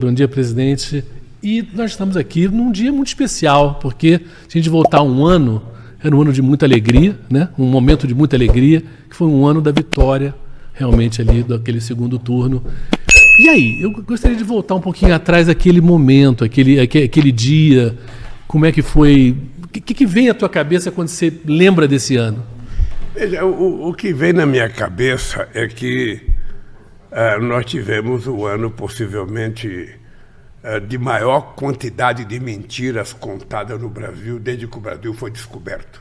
Bom dia, presidente. E nós estamos aqui num dia muito especial, porque se a gente voltar um ano, era um ano de muita alegria, né? Um momento de muita alegria, que foi um ano da vitória, realmente ali, daquele segundo turno. E aí, eu gostaria de voltar um pouquinho atrás, aquele momento, aquele dia, como é que foi, o que vem à tua cabeça quando você lembra desse ano? Veja, o que vem na minha cabeça é que nós tivemos o ano possivelmente de maior quantidade de mentiras contadas no Brasil desde que o Brasil foi descoberto.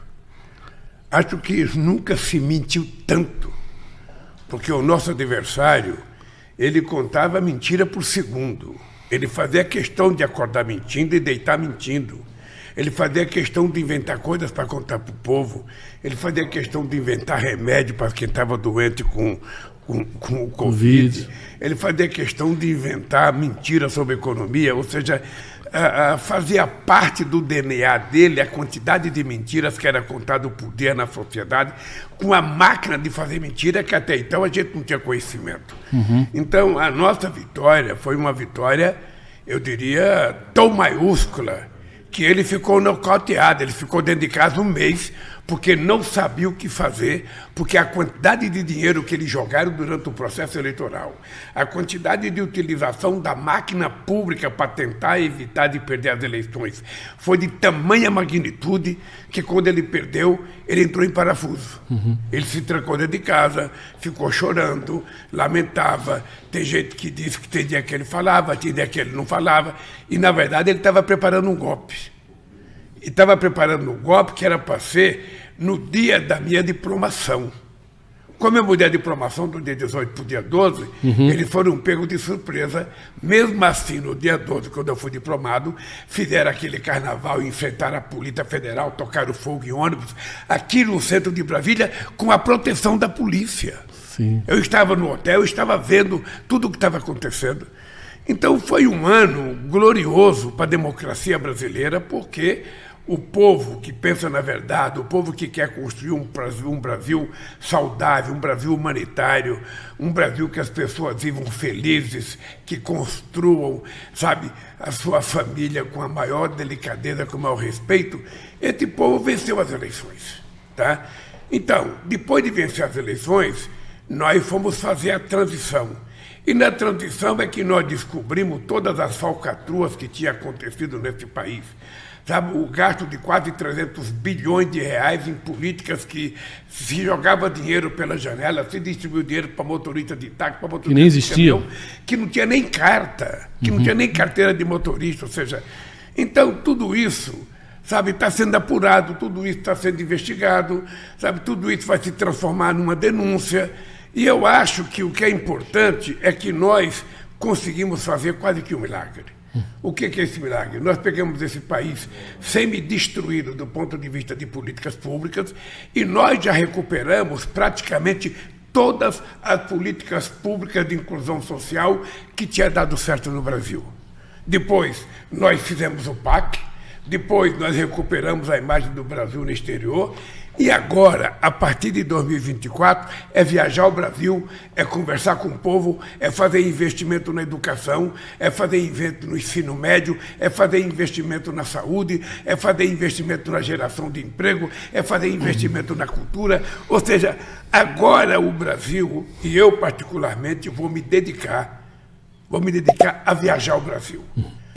Acho que nunca se mentiu tanto, porque o nosso adversário, ele contava mentira por segundo. Ele fazia questão de acordar mentindo e deitar mentindo. Ele fazia questão de inventar coisas para contar para o povo. Ele fazia questão de inventar remédio para quem estava doente com o Covid. Ele fazia questão de inventar mentiras sobre economia, ou seja, fazia parte do DNA dele a quantidade de mentiras que era contado por dia na sociedade, com a máquina de fazer mentira que até então a gente não tinha conhecimento. Então, a nossa vitória foi uma vitória, eu diria, tão maiúscula, que ele ficou nocauteado, ele ficou dentro de casa um mês, porque não sabia o que fazer, porque a quantidade de dinheiro que eles jogaram durante o processo eleitoral, a quantidade de utilização da máquina pública para tentar evitar de perder as eleições, foi de tamanha magnitude que quando ele perdeu, ele entrou em parafuso. Ele se trancou dentro de casa, ficou chorando, lamentava, tem gente que disse que tem dia que ele falava, tem dia que ele não falava, e na verdade ele estava preparando um golpe. E estava preparando um golpe que era para ser no dia da minha diplomação. Como eu mudei a diplomação do dia 18 para o dia 12, eles foram pegos de surpresa. Mesmo assim, no dia 12, quando eu fui diplomado, fizeram aquele carnaval, enfrentaram a Polícia Federal, tocaram fogo em ônibus, aqui no centro de Brasília, com a proteção da polícia. Sim. Eu estava no hotel, eu estava vendo tudo o que estava acontecendo. Então foi um ano glorioso para a democracia brasileira, porque o povo que pensa na verdade, o povo que quer construir um Brasil saudável, um Brasil humanitário, um Brasil que as pessoas vivam felizes, que construam, sabe, a sua família com a maior delicadeza, com o maior respeito, esse povo venceu as eleições. Tá? Então, depois de vencer as eleições, nós fomos fazer a transição. E na transição é que nós descobrimos todas as falcatruas que tinham acontecido nesse país. Sabe, o gasto de quase 300 bilhões de reais em políticas que se jogava dinheiro pela janela, se distribuiu dinheiro para motorista de táxi, para motorista que nem existia, de caminhão, que não tinha nem carta, que não tinha nem carteira de motorista, ou seja, então tudo isso, sabe, está sendo apurado, tudo isso está sendo investigado, sabe, tudo isso vai se transformar numa denúncia, e eu acho que o que é importante é que nós conseguimos fazer quase que um milagre. O que é esse milagre? Nós pegamos esse país semi-destruído do ponto de vista de políticas públicas e nós já recuperamos praticamente todas as políticas públicas de inclusão social que tinha dado certo no Brasil. Depois, nós fizemos o PAC, depois nós recuperamos a imagem do Brasil no exterior e agora, a partir de 2024, é viajar ao Brasil, é conversar com o povo, é fazer investimento na educação, é fazer investimento no ensino médio, é fazer investimento na saúde, é fazer investimento na geração de emprego, é fazer investimento na cultura. Ou seja, agora o Brasil, e eu particularmente, vou me dedicar a viajar ao Brasil.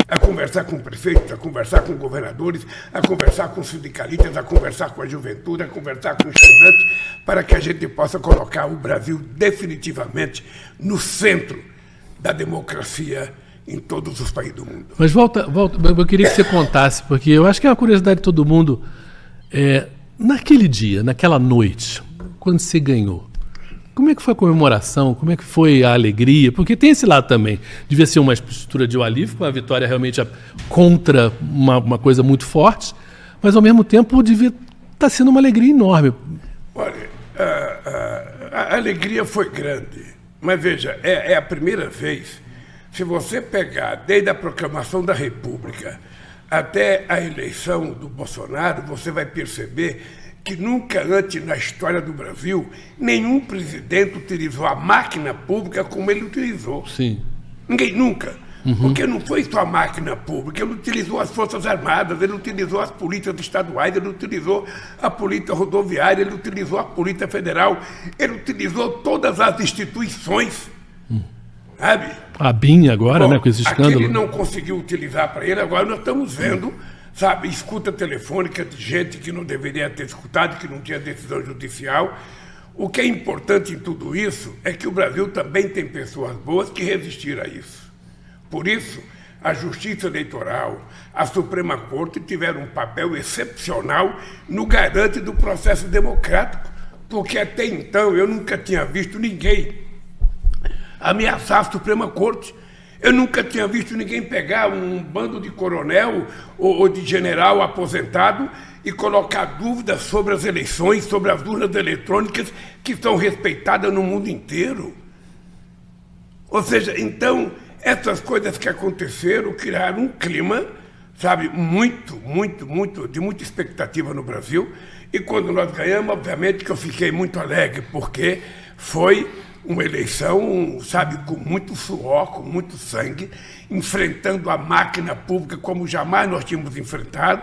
A conversar com prefeitos, a conversar com governadores, a conversar com sindicalistas, a conversar com a juventude, a conversar com estudantes, para que a gente possa colocar o Brasil definitivamente no centro da democracia em todos os países do mundo. Mas volta, eu queria que você contasse, porque eu acho que é uma curiosidade de todo mundo. Naquele dia, naquela noite, quando você ganhou, como é que foi a comemoração? Como é que foi a alegria? Porque tem esse lado também. Devia ser uma estrutura de um alívio, uma vitória realmente contra uma coisa muito forte, mas ao mesmo tempo devia estar sendo uma alegria enorme. Olha, a alegria foi grande, mas veja, é a primeira vez, se você pegar desde a proclamação da República até a eleição do Bolsonaro, você vai perceber que nunca antes na história do Brasil nenhum presidente utilizou a máquina pública como ele utilizou. Sim. Ninguém nunca. Porque não foi só a máquina pública, ele utilizou as Forças Armadas, ele utilizou as polícias estaduais, ele utilizou a polícia rodoviária, ele utilizou a polícia federal, ele utilizou todas as instituições, sabe? A BIM agora, né, com esse escândalo. Aquele não conseguiu utilizar para ele, agora nós estamos vendo, sabe, escuta telefônica de gente que não deveria ter escutado, que não tinha decisão judicial. O que é importante em tudo isso é que o Brasil também tem pessoas boas que resistiram a isso. Por isso, a Justiça Eleitoral, a Suprema Corte tiveram um papel excepcional no garante do processo democrático, porque até então eu nunca tinha visto ninguém ameaçar a Suprema Corte. Eu nunca tinha visto ninguém pegar um bando de coronel ou de general aposentado e colocar dúvidas sobre as eleições, sobre as urnas eletrônicas que são respeitadas no mundo inteiro. Ou seja, então, essas coisas que aconteceram criaram um clima, sabe, de muita expectativa no Brasil. E quando nós ganhamos, obviamente que eu fiquei muito alegre, porque foi uma eleição, sabe, com muito suor, com muito sangue, enfrentando a máquina pública como jamais nós tínhamos enfrentado.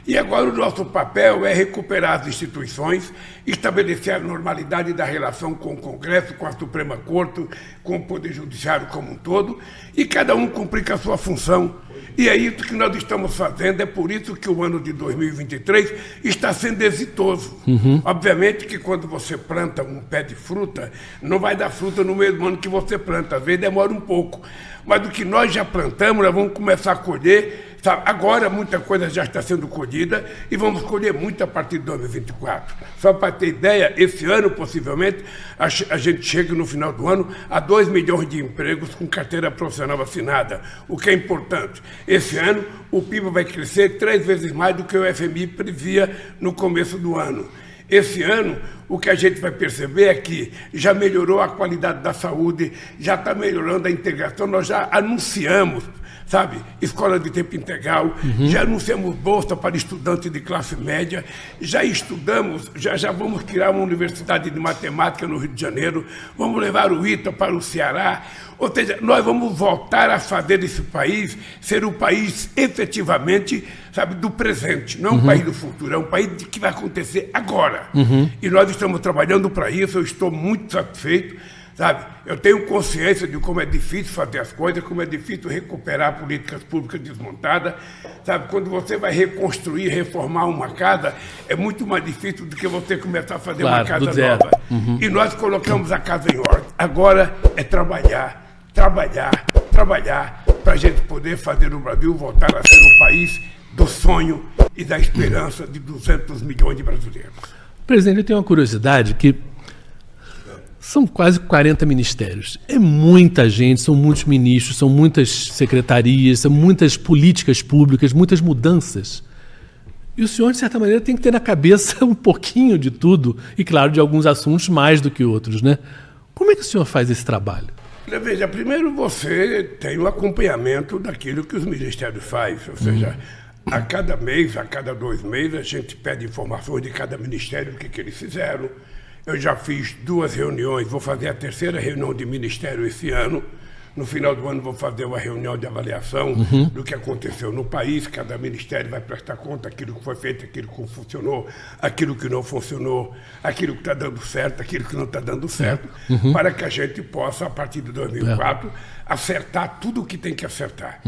E agora o nosso papel é recuperar as instituições, estabelecer a normalidade da relação com o Congresso, com a Suprema Corte, com o Poder Judiciário como um todo, e cada um cumprir com a sua função. E é isso que nós estamos fazendo, é por isso que o ano de 2023 está sendo exitoso. Obviamente que quando você planta um pé de fruta, não vai dar fruta no mesmo ano que você planta, às vezes demora um pouco. Mas do que nós já plantamos, nós vamos começar a colher. Sabe? Agora muita coisa já está sendo colhida e vamos colher muito a partir de 2024. Só para ter ideia, esse ano, possivelmente, a gente chega no final do ano a 2 milhões de empregos com carteira profissional assinada, o que é importante. Esse ano, o PIB vai crescer 3 vezes mais do que o FMI previa no começo do ano. Esse ano, o que a gente vai perceber é que já melhorou a qualidade da saúde, já está melhorando a integração, nós já anunciamos, sabe, escola de tempo integral, já anunciamos bolsa para estudantes de classe média, já estudamos, já vamos criar uma universidade de matemática no Rio de Janeiro, vamos levar o ITA para o Ceará, ou seja, nós vamos voltar a fazer desse país ser um país efetivamente, sabe, do presente, não é um país do futuro, é um país que vai acontecer agora. E nós estamos trabalhando para isso, eu estou muito satisfeito. Sabe, eu tenho consciência de como é difícil fazer as coisas, como é difícil recuperar políticas públicas desmontadas. Sabe, quando você vai reconstruir, reformar uma casa, é muito mais difícil do que você começar a fazer uma casa nova. E nós colocamos a casa em ordem. Agora é trabalhar para a gente poder fazer o Brasil voltar a ser um país do sonho e da esperança de 200 milhões de brasileiros. Presidente, eu tenho uma curiosidade que são quase 40 ministérios. É muita gente, são muitos ministros, são muitas secretarias, são muitas políticas públicas, muitas mudanças. E o senhor, de certa maneira, tem que ter na cabeça um pouquinho de tudo, e, claro, de alguns assuntos mais do que outros, né? Como é que o senhor faz esse trabalho? Veja, primeiro você tem o acompanhamento daquilo que os ministérios fazem, ou seja, a cada mês, a cada 2 meses, a gente pede informações de cada ministério, do que eles fizeram. Eu já fiz 2 reuniões, vou fazer a 3ª reunião de ministério esse ano. No final do ano vou fazer uma reunião de avaliação do que aconteceu no país. Cada ministério vai prestar conta daquilo que foi feito, aquilo que funcionou, aquilo que não funcionou, aquilo que está dando certo, aquilo que não está dando certo, para que a gente possa, a partir de 2004, acertar tudo o que tem que acertar.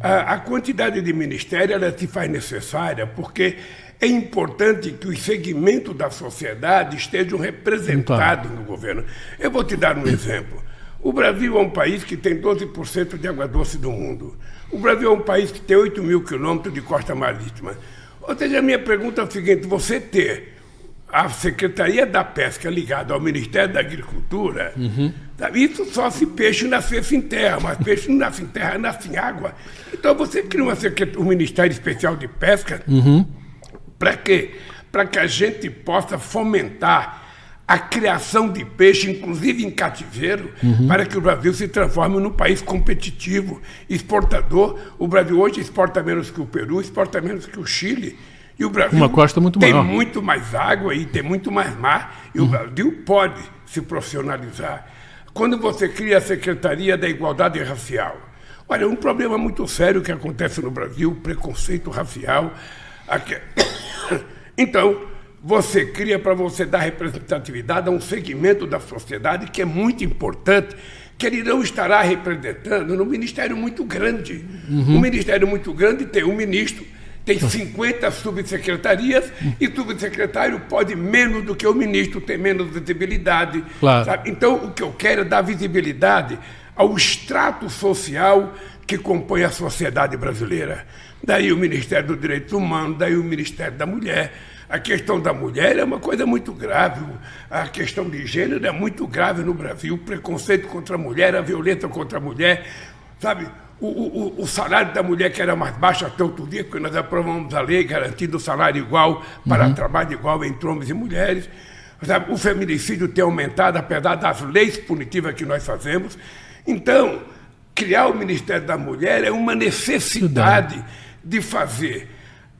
A quantidade de ministério ela se faz necessária porque é importante que os segmentos da sociedade estejam representados no governo. Eu vou te dar um exemplo. O Brasil é um país que tem 12% de água doce do mundo. O Brasil é um país que tem 8 mil quilômetros de costa marítima. Ou seja, a minha pergunta é o seguinte, você ter a Secretaria da Pesca ligada ao Ministério da Agricultura, isso só se peixe nascesse em terra, mas peixe não nasce em terra, nasce em água. Então você cria um Ministério Especial de Pesca, para quê? Para que a gente possa fomentar a criação de peixe, inclusive em cativeiro, para que o Brasil se transforme num país competitivo, exportador. O Brasil hoje exporta menos que o Peru, exporta menos que o Chile. E o Brasil uma costa muito tem maior. muito mais água e tem muito mais mar. E o Brasil pode se profissionalizar. Quando você cria a Secretaria da Igualdade Racial, Olha, um problema muito sério que acontece no Brasil, preconceito racial. Então, você cria para você dar representatividade a um segmento da sociedade que é muito importante, que ele não estará representando num ministério muito grande. Um ministério muito grande tem um ministro, tem 50 subsecretarias, e o subsecretário pode menos do que o ministro, tem menos visibilidade. Claro. Sabe? Então, o que eu quero é dar visibilidade ao extrato social que compõe a sociedade brasileira. Daí o Ministério dos Direitos Humanos, daí o Ministério da Mulher. A questão da mulher é uma coisa muito grave, a questão de gênero é muito grave no Brasil, o preconceito contra a mulher, a violência contra a mulher, sabe? O salário da mulher que era mais baixo até outro dia, porque nós aprovamos a lei garantindo o salário igual para trabalho igual entre homens e mulheres. Sabe? O feminicídio tem aumentado, apesar das leis punitivas que nós fazemos. Então, criar o Ministério da Mulher é uma necessidade de fazer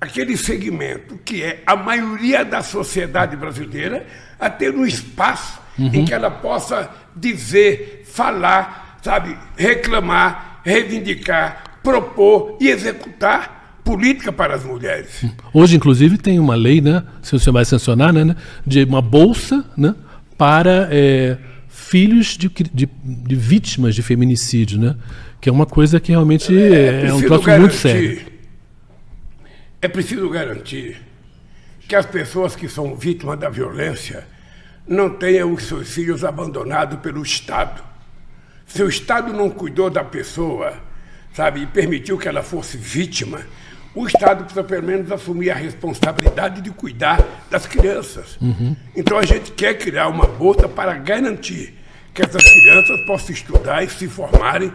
aquele segmento que é a maioria da sociedade brasileira a ter um espaço em que ela possa dizer, falar, sabe, reclamar, reivindicar, propor e executar política para as mulheres. Hoje, inclusive, tem uma lei, né, se o senhor vai sancionar, né, de uma bolsa, né, para filhos de vítimas de feminicídio, né, que é uma coisa que realmente é um troço muito sério. É preciso garantir que as pessoas que são vítimas da violência não tenham os seus filhos abandonados pelo Estado. Se o Estado não cuidou da pessoa, sabe, e permitiu que ela fosse vítima, o Estado precisa pelo menos assumir a responsabilidade de cuidar das crianças. Então a gente quer criar uma bolsa para garantir que essas crianças possam estudar e se formarem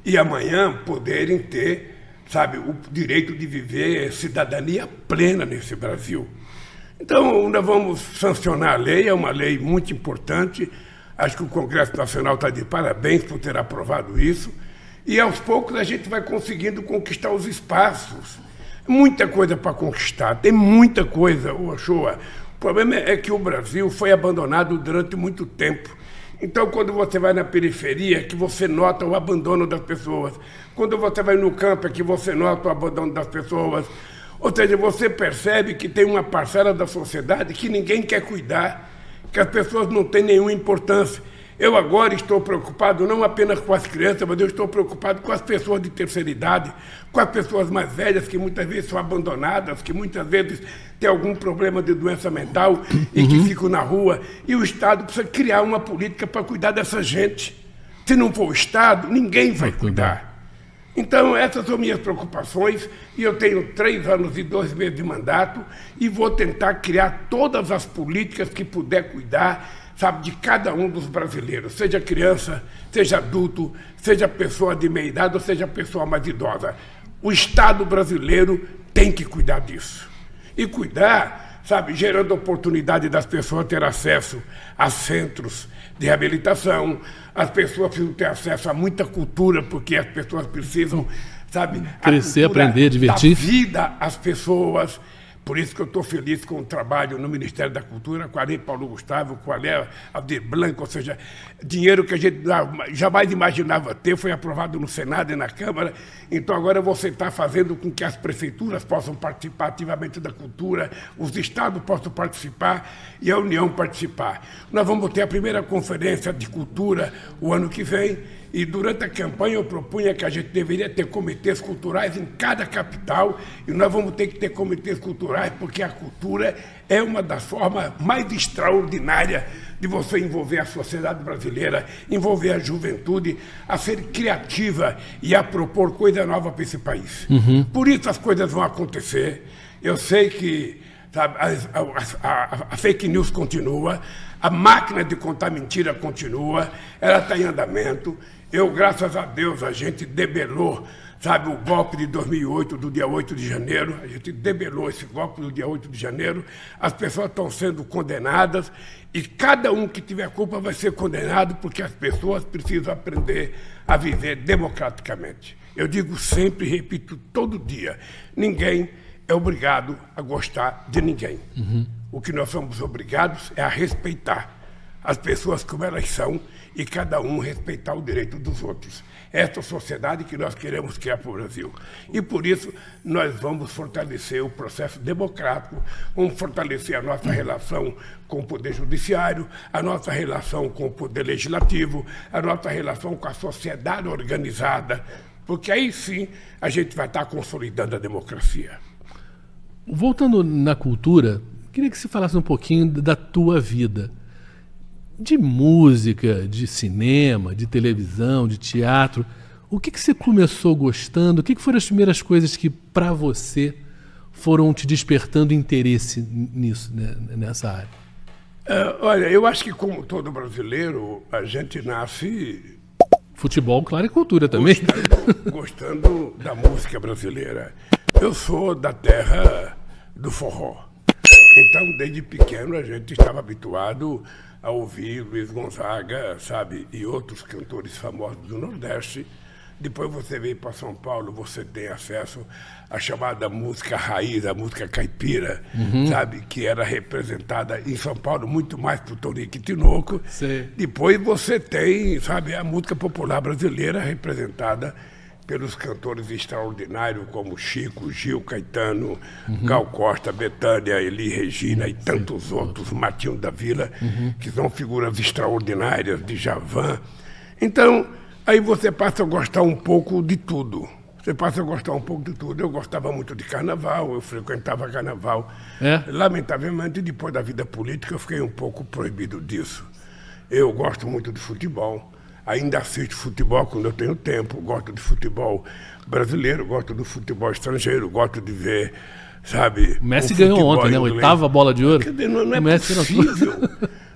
e amanhã poderem ter, sabe, o direito de viver cidadania plena nesse Brasil. Então, nós vamos sancionar a lei, é uma lei muito importante. Acho que o Congresso Nacional está de parabéns por ter aprovado isso. E, aos poucos, a gente vai conseguindo conquistar os espaços. Muita coisa para conquistar, tem muita coisa, Ochoa. O problema é que o Brasil foi abandonado durante muito tempo. Então, quando você vai na periferia, é que você nota o abandono das pessoas. Quando você vai no campo, é que você nota o abandono das pessoas. Ou seja, você percebe que tem uma parcela da sociedade que ninguém quer cuidar, que as pessoas não têm nenhuma importância. Eu agora estou preocupado não apenas com as crianças, mas eu estou preocupado com as pessoas de terceira idade, com as pessoas mais velhas, que muitas vezes são abandonadas, que muitas vezes têm algum problema de doença mental e que ficam na rua. E o Estado precisa criar uma política para cuidar dessa gente. Se não for o Estado, ninguém vai cuidar. Então, essas são minhas preocupações, e eu tenho 3 anos e 2 meses de mandato e vou tentar criar todas as políticas que puder cuidar, sabe, de cada um dos brasileiros, seja criança, seja adulto, seja pessoa de meia idade ou seja pessoa mais idosa. O Estado brasileiro tem que cuidar disso. E cuidar, sabe, gerando oportunidade das pessoas ter acesso a centros de reabilitação, as pessoas precisam ter acesso a muita cultura, porque as pessoas precisam, sabe, crescer, aprender, divertir. Dar vida às pessoas. Por isso que eu estou feliz com o trabalho no Ministério da Cultura, com a Lei Paulo Gustavo, com a Lei Aldir Blanc, ou seja, dinheiro que a gente jamais imaginava ter, foi aprovado no Senado e na Câmara. Então agora você está fazendo com que as prefeituras possam participar ativamente da cultura, os estados possam participar e a União participar. Nós vamos ter a primeira conferência de cultura o ano que vem, e durante a campanha eu propunha que a gente deveria ter comitês culturais em cada capital, e nós vamos ter que ter comitês culturais, porque a cultura é uma das formas mais extraordinárias de você envolver a sociedade brasileira, envolver a juventude, a ser criativa e a propor coisa nova para esse país. Por isso as coisas vão acontecer. Eu sei que, sabe, a fake news continua, a máquina de contar mentira continua, ela está em andamento. Eu, graças a Deus, a gente debelou, sabe, o golpe de 2008, do dia 8 de janeiro, a gente debelou esse golpe do dia 8 de janeiro, as pessoas estão sendo condenadas e cada um que tiver culpa vai ser condenado, porque as pessoas precisam aprender a viver democraticamente. Eu digo sempre e repito todo dia, ninguém é obrigado a gostar de ninguém. O que nós somos obrigados é a respeitar as pessoas como elas são e cada um respeitar o direito dos outros. Esta sociedade que nós queremos criar para o Brasil. E por isso nós vamos fortalecer o processo democrático, vamos fortalecer a nossa relação com o Poder Judiciário, a nossa relação com o Poder Legislativo, a nossa relação com a sociedade organizada, porque aí sim a gente vai estar consolidando a democracia. Voltando na cultura, queria que você falasse um pouquinho da tua vida. De música, de cinema, de televisão, de teatro. O que você começou gostando? O que foram as primeiras coisas que, para você, foram te despertando interesse nisso, né, nessa área? Olha, eu acho que como todo brasileiro, a gente nasce... Futebol, claro, e cultura também. Gostando da música brasileira. Eu sou da terra do forró. Então, desde pequeno, a gente estava habituado a ouvir Luiz Gonzaga, sabe, e outros cantores famosos do Nordeste. Depois você vem para São Paulo, você tem acesso à chamada música raiz, a música caipira, sabe, que era representada em São Paulo muito mais por Tonico e Tinoco. Sim. Depois você tem, sabe, a música popular brasileira representada pelos cantores extraordinários como Chico, Gil, Caetano, Gal Costa, Bethânia, Elis Regina e tantos outros, Martinho da Vila, que são figuras extraordinárias, de Djavan. Então, aí você passa a gostar um pouco de tudo. Você passa a gostar um pouco de tudo. Eu gostava muito de carnaval, eu frequentava carnaval. Lamentavelmente, depois da vida política, eu fiquei um pouco proibido disso. Eu gosto muito de futebol. Ainda assisto futebol quando eu tenho tempo, gosto de futebol brasileiro, gosto do futebol estrangeiro, gosto de ver, sabe... O Messi ganhou ontem, né? Oitava bola de ouro. Não é possível.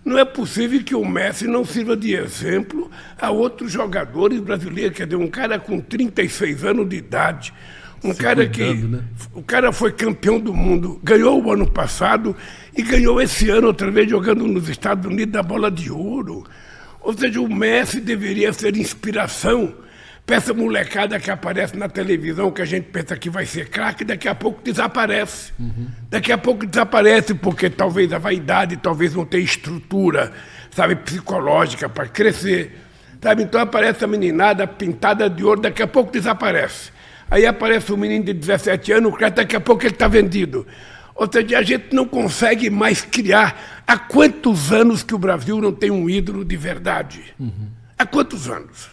Não é possível que o Messi não sirva de exemplo a outros jogadores brasileiros. Quer dizer, um cara com 36 anos de idade, o cara foi campeão do mundo, ganhou o ano passado e ganhou esse ano outra vez jogando nos Estados Unidos da bola de ouro. Ou seja, o Messi deveria ser inspiração para essa molecada que aparece na televisão, que a gente pensa que vai ser craque, daqui a pouco desaparece. Daqui a pouco desaparece porque talvez a vaidade, talvez não tenha estrutura, sabe, psicológica para crescer. Sabe? Então aparece a meninada pintada de ouro, daqui a pouco desaparece. Aí aparece um menino de 17 anos, daqui a pouco ele está vendido. Ou seja, a gente não consegue mais criar. Há quantos anos que o Brasil não tem um ídolo de verdade? Há quantos anos?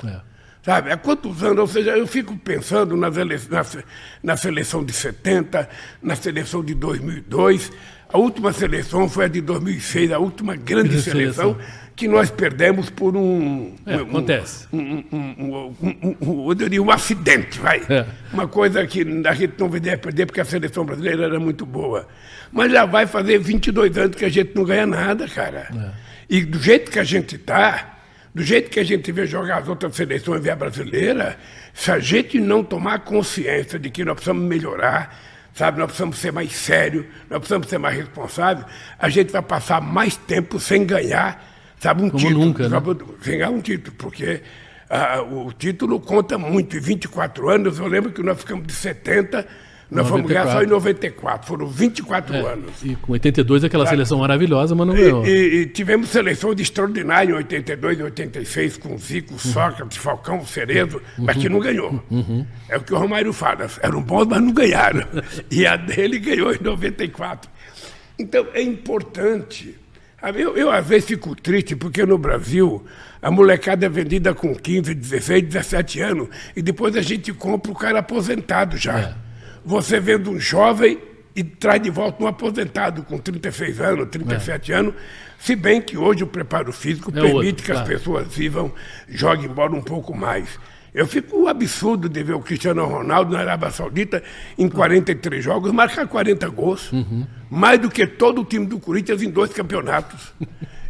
Sabe? Há quantos anos? Ou seja, eu fico pensando na seleção de 70, na seleção de 2002. A última seleção foi a de 2006, a última grande seleção que nós perdemos por acontece. Eu diria um acidente, vai. Uma coisa que a gente não deveria perder porque a seleção brasileira era muito boa. Mas já vai fazer 22 anos que a gente não ganha nada, cara. E do jeito que a gente está, do jeito que a gente vê jogar as outras seleções e a brasileira, se a gente não tomar consciência de que nós precisamos melhorar, sabe, nós precisamos ser mais sérios, nós precisamos ser mais responsáveis, a gente vai passar mais tempo sem ganhar, sabe, título. Nunca, né? Sem ganhar um título, porque o título conta muito. Em 24 anos, eu lembro que nós ficamos de 70, nós fomos ganhar só em 94, foram 24 anos. E com 82 aquela seleção maravilhosa, mas não ganhou. E tivemos seleção de extraordinária em 82 e 86, com Zico, Sócrates, Falcão, Cerezo, mas que não ganhou. É o que o Romário fala, eram bons, mas não ganharam. E a dele ganhou em 94. Então, é importante. Eu às vezes fico triste porque no Brasil a molecada é vendida com 15, 16, 17 anos e depois a gente compra o cara aposentado já. Você vende um jovem e traz de volta um aposentado com 36 anos, 37 anos, se bem que hoje o preparo físico permite que as pessoas vivam, joguem bola um pouco mais. Eu fico absurdo de ver o Cristiano Ronaldo na Arábia Saudita em 43 jogos marcar 40 gols, mais do que todo o time do Corinthians em 2 campeonatos.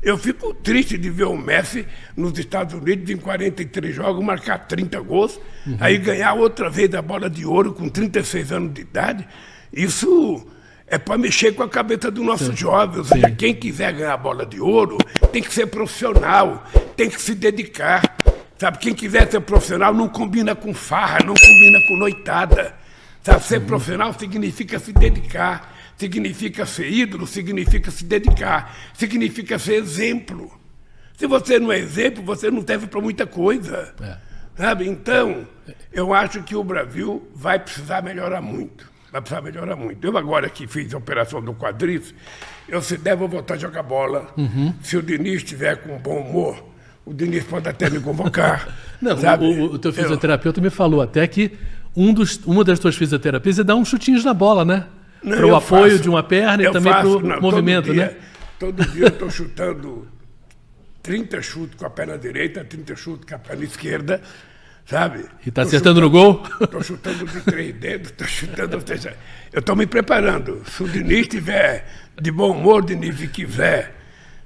Eu fico triste de ver o Messi nos Estados Unidos em 43 jogos marcar 30 gols, aí ganhar outra vez a bola de ouro com 36 anos de idade. Isso é para mexer com a cabeça do nosso jovem. Ou seja, quem quiser ganhar a bola de ouro tem que ser profissional, tem que se dedicar. Sabe, quem quiser ser profissional não combina com farra, não combina com noitada. Sabe, ser profissional significa se dedicar, significa ser ídolo, significa se dedicar, significa ser exemplo. Se você não é exemplo, você não serve para muita coisa. Sabe? Então, eu acho que o Brasil vai precisar melhorar muito. Eu agora que fiz a operação do quadríceps, eu se der vou voltar a jogar bola. Se o Diniz estiver com bom humor, o Diniz pode até me convocar. Não, o teu fisioterapeuta me falou até que uma das tuas fisioterapias é dar uns chutinhos na bola, né? Para o apoio de uma perna e também para o movimento, né? Todo dia eu estou chutando 30 chutes com a perna direita, 30 chutes com a perna esquerda, sabe? E está acertando no gol? Estou chutando de 3 dedos, estou chutando, ou seja, eu estou me preparando. Se o Diniz estiver de bom humor, Diniz, e quiser,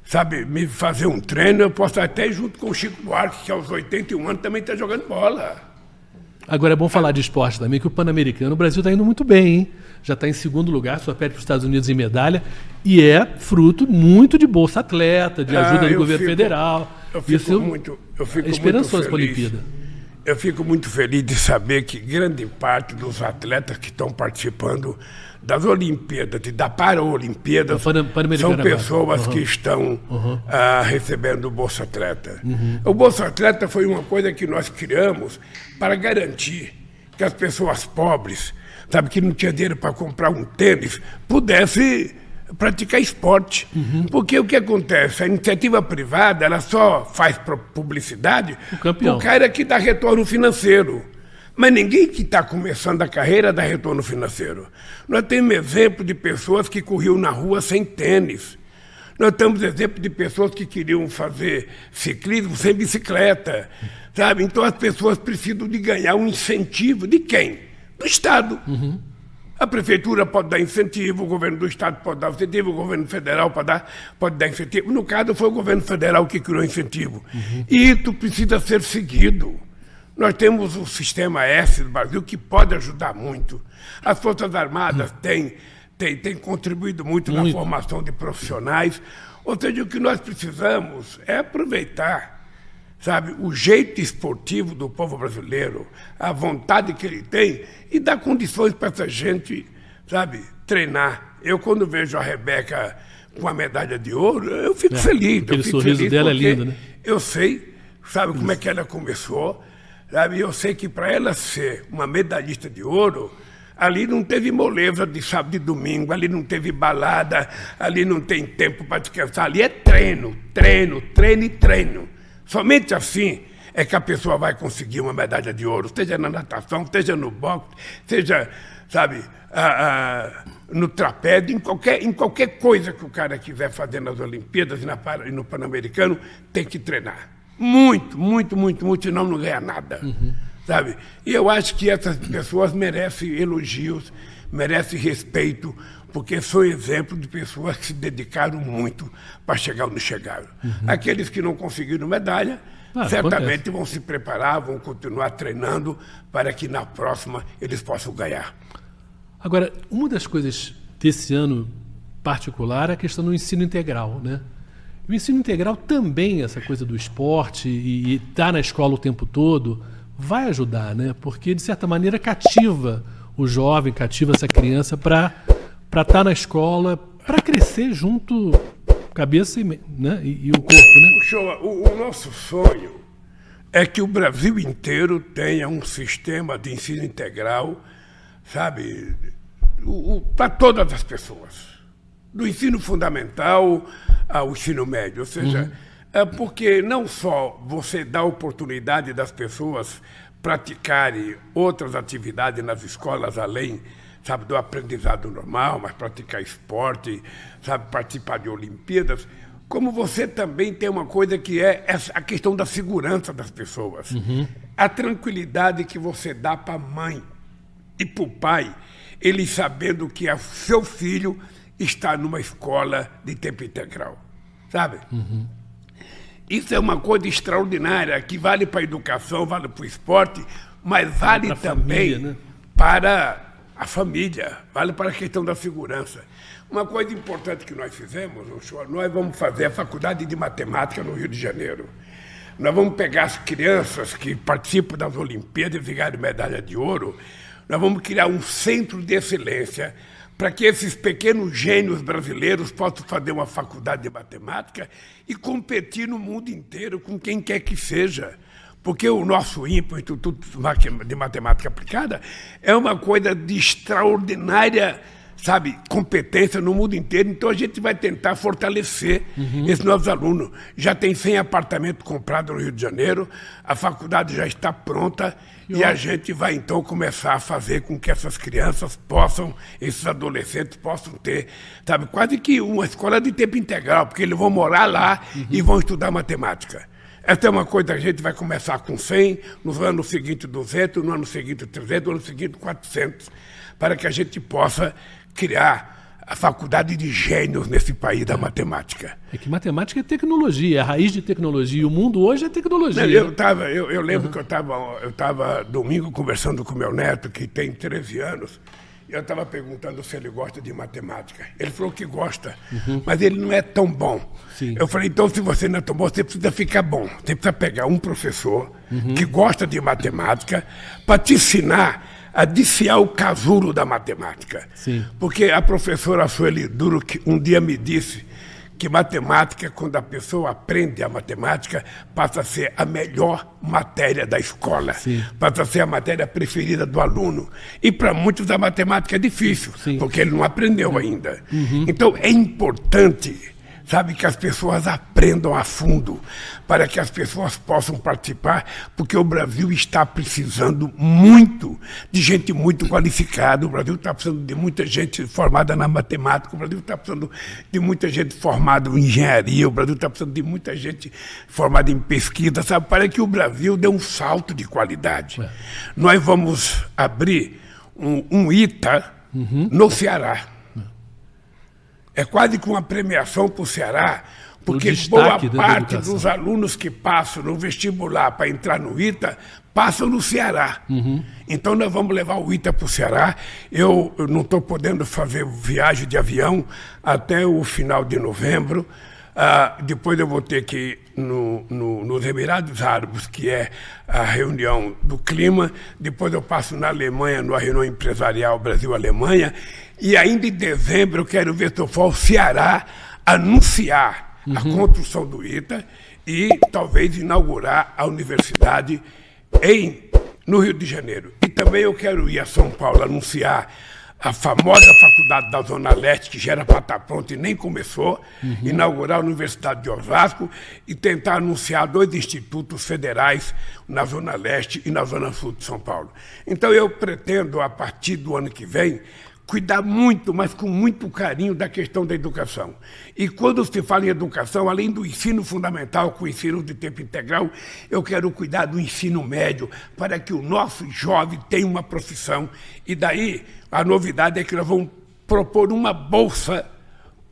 sabe, me fazer um treino, eu posso até ir junto com o Chico Buarque, que aos 81 anos também está jogando bola. Agora é bom falar de esporte também, que o Pan-Americano, o Brasil está indo muito bem, hein? Já está em segundo lugar, só perde para os Estados Unidos em medalha, e é fruto muito de Bolsa Atleta, de ajuda do governo federal. Eu fico muito esperançoso para a Olimpíada. Eu fico muito feliz de saber que grande parte dos atletas que estão participando das Olimpíadas e da Paralimpíadas são pessoas que estão recebendo o Bolsa Atleta. O Bolsa Atleta foi uma coisa que nós criamos para garantir que as pessoas pobres, sabe, que não tinha dinheiro para comprar um tênis, pudessem praticar esporte. Porque o que acontece? A iniciativa privada ela só faz publicidade o cara que dá retorno financeiro. Mas ninguém que está começando a carreira dá retorno financeiro. Nós temos exemplo de pessoas que corriam na rua sem tênis. Nós temos exemplo de pessoas que queriam fazer ciclismo sem bicicleta. Sabe? Então as pessoas precisam de ganhar um incentivo. De quem? Do Estado. A prefeitura pode dar incentivo, o governo do Estado pode dar incentivo, o governo federal pode dar incentivo. No caso, foi o governo federal que criou incentivo. E isso precisa ser seguido. Nós temos o Sistema S do Brasil que pode ajudar muito. As Forças Armadas têm contribuído muito na formação de profissionais. Ou seja, o que nós precisamos é aproveitar, sabe, o jeito esportivo do povo brasileiro, a vontade que ele tem e dar condições para essa gente, sabe, treinar. Eu, quando vejo a Rebeca com a medalha de ouro, eu fico feliz. Aquele sorriso dela é lindo, né? Eu sei, sabe, como é que ela começou. Sabe, eu sei que para ela ser uma medalhista de ouro, ali não teve moleza de sábado e domingo, ali não teve balada, ali não tem tempo para descansar, ali é treino, treino, treino e treino. Somente assim é que a pessoa vai conseguir uma medalha de ouro, seja na natação, seja no boxe, seja, sabe, no trapézio, em qualquer coisa que o cara quiser fazer nas Olimpíadas e no Pan-Americano, tem que treinar. Muito, senão não ganha nada. Sabe? E eu acho que essas pessoas merecem elogios, merecem respeito, porque são exemplo de pessoas que se dedicaram muito para chegar onde chegaram. Aqueles que não conseguiram medalha, certamente vão se preparar, vão continuar treinando para que na próxima eles possam ganhar. Agora, uma das coisas desse ano particular é a questão do ensino integral, né? O ensino integral também, essa coisa do esporte e estar na escola o tempo todo, vai ajudar, né? Porque, de certa maneira, cativa o jovem, cativa essa criança para estar na escola, para crescer junto, cabeça e o corpo, né? O nosso sonho é que o Brasil inteiro tenha um sistema de ensino integral, sabe, para todas as pessoas. Do ensino fundamental ao ensino médio, ou seja, porque não só você dá oportunidade das pessoas praticarem outras atividades nas escolas, além, sabe, do aprendizado normal, mas praticar esporte, sabe, participar de Olimpíadas, como você também tem uma coisa que é a questão da segurança das pessoas. A tranquilidade que você dá para a mãe e para o pai, eles sabendo que o seu filho está numa escola de tempo integral, sabe? Isso é uma coisa extraordinária, que vale para a educação, vale para o esporte, mas vale também família, né? Para a família, vale para a questão da segurança. Uma coisa importante que nós fizemos, nós vamos fazer a Faculdade de Matemática no Rio de Janeiro. Nós vamos pegar as crianças que participam das Olimpíadas e ganharem medalha de ouro, nós vamos criar um centro de excelência para que esses pequenos gênios brasileiros possam fazer uma faculdade de matemática e competir no mundo inteiro com quem quer que seja. Porque o nosso INPA, o Instituto de Matemática Aplicada, é uma coisa de extraordinária, sabe, competência no mundo inteiro. Então a gente vai tentar fortalecer esses novos alunos. Já tem 100 apartamentos comprados no Rio de Janeiro, a faculdade já está pronta e a gente vai então começar a fazer com que essas crianças possam, esses adolescentes possam ter, sabe, quase que uma escola de tempo integral, porque eles vão morar lá e vão estudar matemática. Essa é uma coisa que a gente vai começar com 100, no ano seguinte 200, no ano seguinte 300, no ano seguinte 400, para que a gente possa criar a faculdade de gênios nesse país da matemática. É que matemática é tecnologia, é a raiz de tecnologia. O mundo hoje é tecnologia. Eu lembro que eu estava domingo conversando com meu neto, que tem 13 anos, e eu estava perguntando se ele gosta de matemática. Ele falou que gosta, mas ele não é tão bom. Sim. Eu falei, então se você não é tão bom, você precisa ficar bom. Você precisa pegar um professor que gosta de matemática para te ensinar a desfiar o casulo da matemática. Sim. Porque a professora Sueli Duro, que um dia me disse que matemática, quando a pessoa aprende a matemática, passa a ser a melhor matéria da escola. Sim. Passa a ser a matéria preferida do aluno. E para muitos a matemática é difícil, Sim. porque ele não aprendeu ainda. Então é importante, sabe, que as pessoas aprendam a fundo, para que as pessoas possam participar, porque o Brasil está precisando muito de gente muito qualificada, o Brasil está precisando de muita gente formada na matemática, o Brasil está precisando de muita gente formada em engenharia, o Brasil está precisando de muita gente formada em pesquisa, sabe, para que o Brasil dê um salto de qualidade. Nós vamos abrir um ITA no Ceará. É quase que uma premiação para o Ceará, porque boa parte dos alunos que passam no vestibular para entrar no ITA, passam no Ceará. Então nós vamos levar o ITA para o Ceará. Eu não estou podendo fazer viagem de avião até o final de novembro. Depois eu vou ter que ir nos Emirados Árabes, que é a reunião do clima. Depois eu passo na Alemanha, numa reunião empresarial Brasil-Alemanha. E ainda em dezembro eu quero ver se eu for ao Ceará anunciar a construção do ITA e talvez inaugurar a universidade no Rio de Janeiro. E também eu quero ir a São Paulo anunciar a famosa faculdade da Zona Leste, que já era para estar pronta e nem começou, inaugurar a Universidade de Osasco e tentar anunciar 2 institutos federais na Zona Leste e na Zona Sul de São Paulo. Então eu pretendo, a partir do ano que vem, cuidar muito, mas com muito carinho da questão da educação. E quando se fala em educação, além do ensino fundamental, com o ensino de tempo integral, eu quero cuidar do ensino médio, para que o nosso jovem tenha uma profissão. E daí, a novidade é que nós vamos propor uma bolsa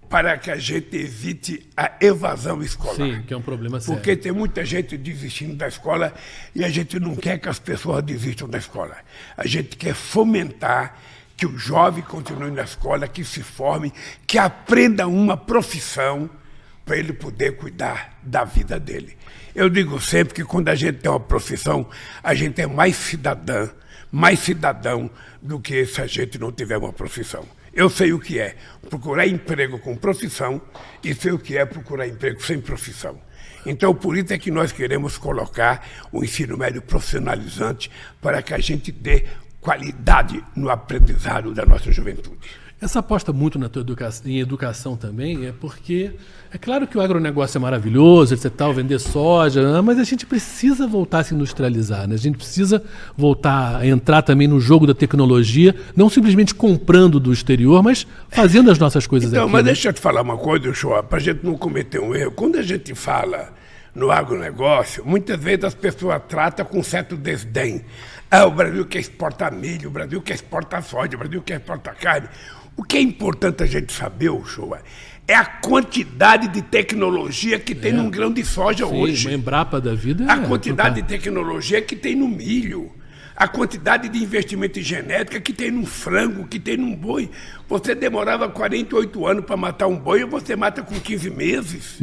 para que a gente evite a evasão escolar. Sim, que é um problema sério. Porque tem muita gente desistindo da escola e a gente não quer que as pessoas desistam da escola. A gente quer fomentar que o jovem continue na escola, que se forme, que aprenda uma profissão para ele poder cuidar da vida dele. Eu digo sempre que quando a gente tem uma profissão, a gente é mais cidadão do que se a gente não tiver uma profissão. Eu sei o que é procurar emprego com profissão e sei o que é procurar emprego sem profissão. Então, por isso é que nós queremos colocar o ensino médio profissionalizante para que a gente dê qualidade no aprendizado da nossa juventude. Essa aposta muito na tua em educação também é porque é claro que o agronegócio é maravilhoso, etc, tal, vender soja, mas a gente precisa voltar a se industrializar, né? A gente precisa voltar a entrar também no jogo da tecnologia, não simplesmente comprando do exterior, mas fazendo as nossas coisas aqui. Então, mas deixa eu te falar uma coisa, Uchoa, para a gente não cometer um erro. Quando a gente fala no agronegócio, muitas vezes as pessoas tratam com certo desdém. O Brasil quer exportar milho, o Brasil quer exportar soja, o Brasil quer exportar carne. O que é importante a gente saber, Uchoa, é a quantidade de tecnologia que tem num grão de soja hoje. Uma Embrapa da vida. A quantidade de tecnologia que tem no milho. A quantidade de investimento em genética que tem num frango, que tem num boi. Você demorava 48 anos para matar um boi e você mata com 15 meses.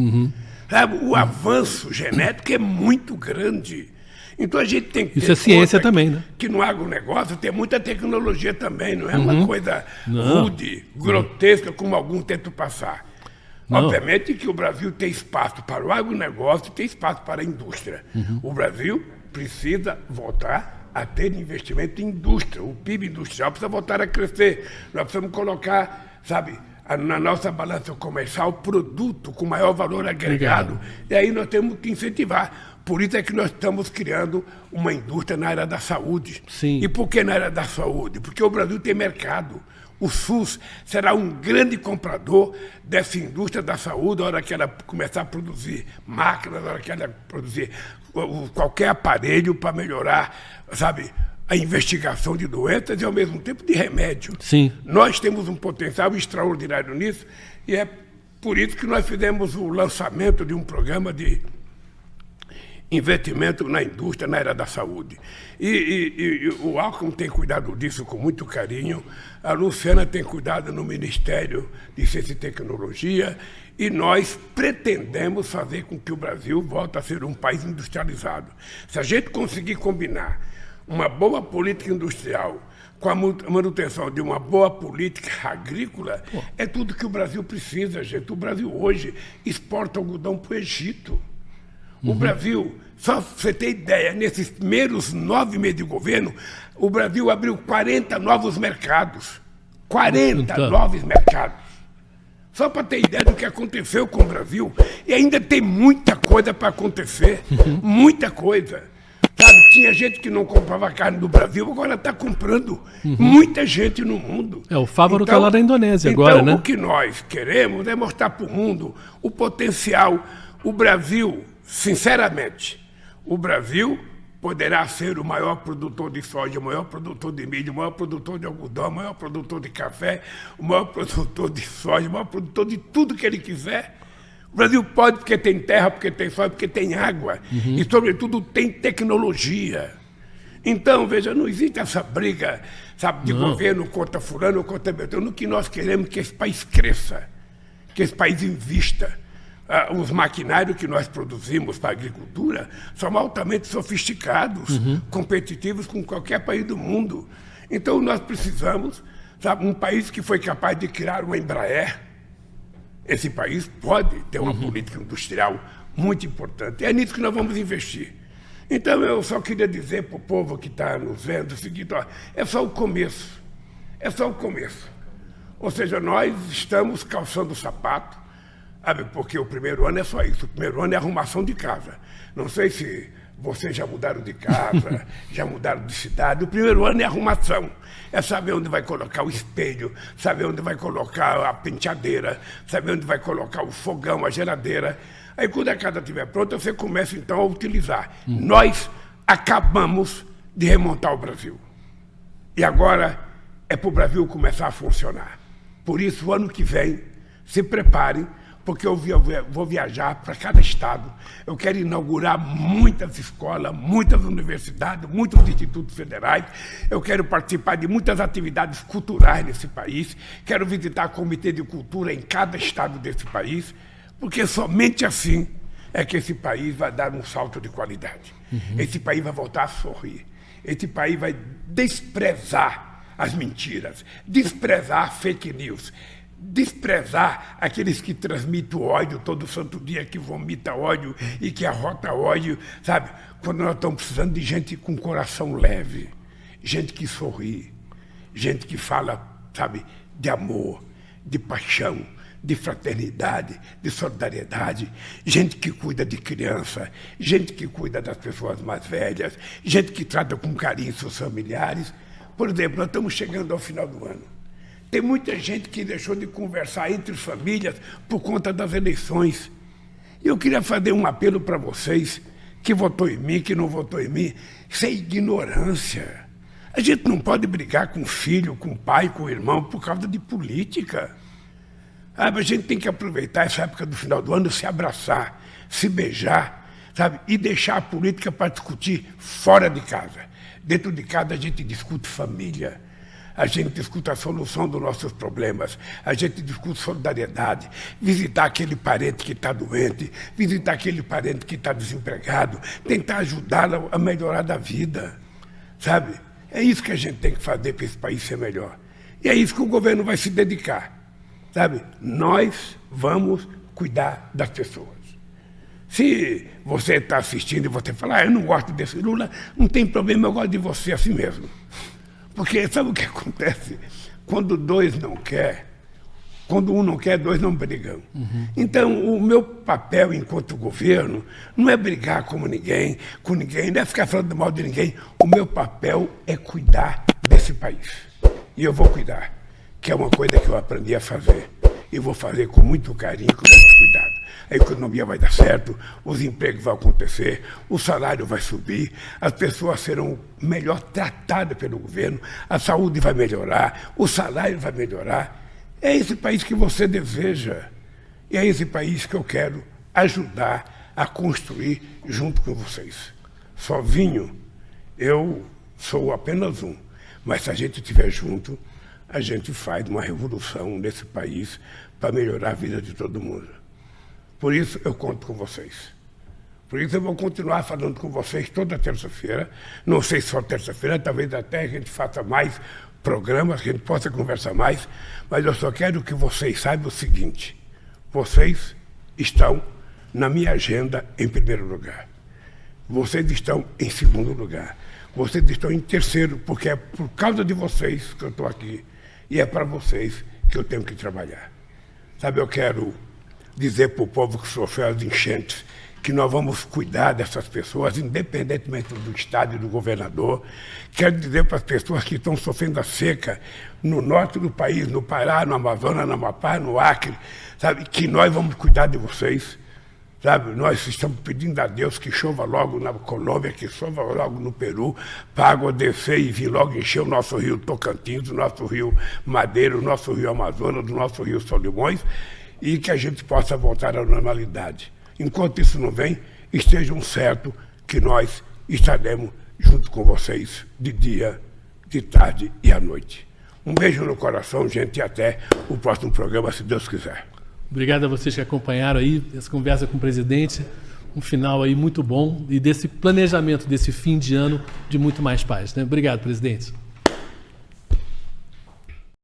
Sabe? O avanço genético é muito grande. Então a gente tem que Isso é ciência conta também, né? que no agronegócio tem muita tecnologia também, não é uma coisa rude, grotesca, como alguns tentam passar. Não. Obviamente que o Brasil tem espaço para o agronegócio e tem espaço para a indústria. O Brasil precisa voltar a ter investimento em indústria. O PIB industrial precisa voltar a crescer. Nós precisamos colocar, sabe, na nossa balança comercial produto com maior valor agregado. E aí nós temos que incentivar. Por isso é que nós estamos criando uma indústria na área da saúde. Sim. E por que na área da saúde? Porque o Brasil tem mercado. O SUS será um grande comprador dessa indústria da saúde na hora que ela começar a produzir máquinas, na hora que ela produzir qualquer aparelho para melhorar, sabe, a investigação de doenças e, ao mesmo tempo, de remédio. Sim. Nós temos um potencial extraordinário nisso e é por isso que nós fizemos o lançamento de um programa de investimento na indústria, na área da saúde. E o Alckmin tem cuidado disso com muito carinho, a Luciana tem cuidado no Ministério de Ciência e Tecnologia, e nós pretendemos fazer com que o Brasil volte a ser um país industrializado. Se a gente conseguir combinar uma boa política industrial com a manutenção de uma boa política agrícola, é tudo que o Brasil precisa, gente. O Brasil hoje exporta algodão para o Egito. O Brasil, só para você ter ideia, nesses primeiros 9 meses de governo, o Brasil abriu 40 novos mercados. 40 novos mercados. Só para ter ideia do que aconteceu com o Brasil. E ainda tem muita coisa para acontecer. Muita coisa. Sabe, tinha gente que não comprava carne do Brasil, agora está comprando. Muita gente no mundo. O Fávaro está lá da Indonésia agora, né? O que nós queremos é mostrar para o mundo o potencial. O Brasil, sinceramente, o Brasil poderá ser o maior produtor de soja, o maior produtor de milho, o maior produtor de algodão, o maior produtor de café, o maior produtor de soja, o maior produtor de tudo que ele quiser. O Brasil pode porque tem terra, porque tem soja, porque tem água. E, sobretudo, tem tecnologia. Então, veja, não existe essa briga, sabe, de governo contra fulano ou contra beltrano. O que nós queremos é que esse país cresça, que esse país invista. Os maquinários que nós produzimos para a agricultura são altamente sofisticados, competitivos com qualquer país do mundo. Então, nós precisamos, sabe, um país que foi capaz de criar uma Embraer. Esse país pode ter uma política industrial muito importante. É nisso que nós vamos investir. Então, eu só queria dizer para o povo que está nos vendo o seguinte, ó, é só o começo. É só o começo. Ou seja, nós estamos calçando o sapato, porque o primeiro ano é só isso. O primeiro ano é arrumação de casa. Não sei se vocês já mudaram de casa, já mudaram de cidade. O primeiro ano é arrumação. É saber onde vai colocar o espelho, saber onde vai colocar a penteadeira, saber onde vai colocar o fogão, a geladeira. Aí, quando a casa estiver pronta, você começa, então, a utilizar. Nós acabamos de remontar o Brasil. E agora é para o Brasil começar a funcionar. Por isso, o ano que vem, se preparem, porque eu vou viajar para cada estado. Eu quero inaugurar muitas escolas, muitas universidades, muitos institutos federais. Eu quero participar de muitas atividades culturais nesse país. Quero visitar comitê de cultura em cada estado desse país, porque somente assim é que esse país vai dar um salto de qualidade. Esse país vai voltar a sorrir. Esse país vai desprezar as mentiras, desprezar a fake news, desprezar aqueles que transmitem ódio todo santo dia, que vomita ódio e que arrota ódio, sabe? Quando nós estamos precisando de gente com coração leve, gente que sorri, gente que fala, sabe, de amor, de paixão, de fraternidade, de solidariedade, gente que cuida de criança, gente que cuida das pessoas mais velhas, gente que trata com carinho seus familiares. Por exemplo, nós estamos chegando ao final do ano. Tem muita gente que deixou de conversar entre famílias por conta das eleições. E eu queria fazer um apelo para vocês, que votou em mim, que não votou em mim. Isso é ignorância. A gente não pode brigar com o filho, com o pai, com o irmão, por causa de política. A gente tem que aproveitar essa época do final do ano, se abraçar, se beijar, sabe? E deixar a política para discutir fora de casa. Dentro de casa a gente discute família. a gente discuta a solução dos nossos problemas, a gente discute solidariedade, visitar aquele parente que está doente, visitar aquele parente que está desempregado, tentar ajudá-lo a melhorar da vida, sabe? É isso que a gente tem que fazer para esse país ser melhor. E é isso que o governo vai se dedicar, sabe? Nós vamos cuidar das pessoas. Se você está assistindo e você fala, eu não gosto desse Lula, não tem problema, eu gosto de você assim mesmo. Porque sabe o que acontece? Quando dois não quer, quando um não quer, dois não brigam. Então, o meu papel enquanto governo não é brigar com ninguém, não é ficar falando mal de ninguém. O meu papel é cuidar desse país. E eu vou cuidar, que é uma coisa que eu aprendi a fazer. E vou fazer com muito carinho, com muito cuidado. A economia vai dar certo, os empregos vão acontecer, o salário vai subir, as pessoas serão melhor tratadas pelo governo, a saúde vai melhorar, o salário vai melhorar. É esse país que você deseja. E é esse país que eu quero ajudar a construir junto com vocês. Sozinho, eu sou apenas um. Mas se a gente estiver junto, a gente faz uma revolução nesse país para melhorar a vida de todo mundo. Por isso, eu conto com vocês. Por isso, eu vou continuar falando com vocês toda terça-feira. Não sei se só terça-feira, talvez até a gente faça mais programas, que a gente possa conversar mais. Mas eu só quero que vocês saibam o seguinte. Vocês estão na minha agenda em primeiro lugar. Vocês estão em segundo lugar. Vocês estão em terceiro, porque é por causa de vocês que eu estou aqui. E é para vocês que eu tenho que trabalhar. Sabe, eu quero dizer para o povo que sofreu as enchentes que nós vamos cuidar dessas pessoas, independentemente do estado e do governador. Quero dizer para as pessoas que estão sofrendo a seca no norte do país, no Pará, no Amazonas, no Amapá, no Acre, sabe, que nós vamos cuidar de vocês. Sabe, nós estamos pedindo a Deus que chova logo na Colômbia, que chova logo no Peru, para a água descer e vir logo encher o nosso rio Tocantins, o nosso rio Madeira, o nosso rio Amazonas, o nosso rio Solimões, e que a gente possa voltar à normalidade. Enquanto isso não vem, estejam certos que nós estaremos junto com vocês de dia, de tarde e à noite. Um beijo no coração, gente, e até o próximo programa, se Deus quiser. Obrigado a vocês que acompanharam aí essa conversa com o presidente. Um final aí muito bom e desse planejamento, desse fim de ano de muito mais paz, né? Obrigado, presidente.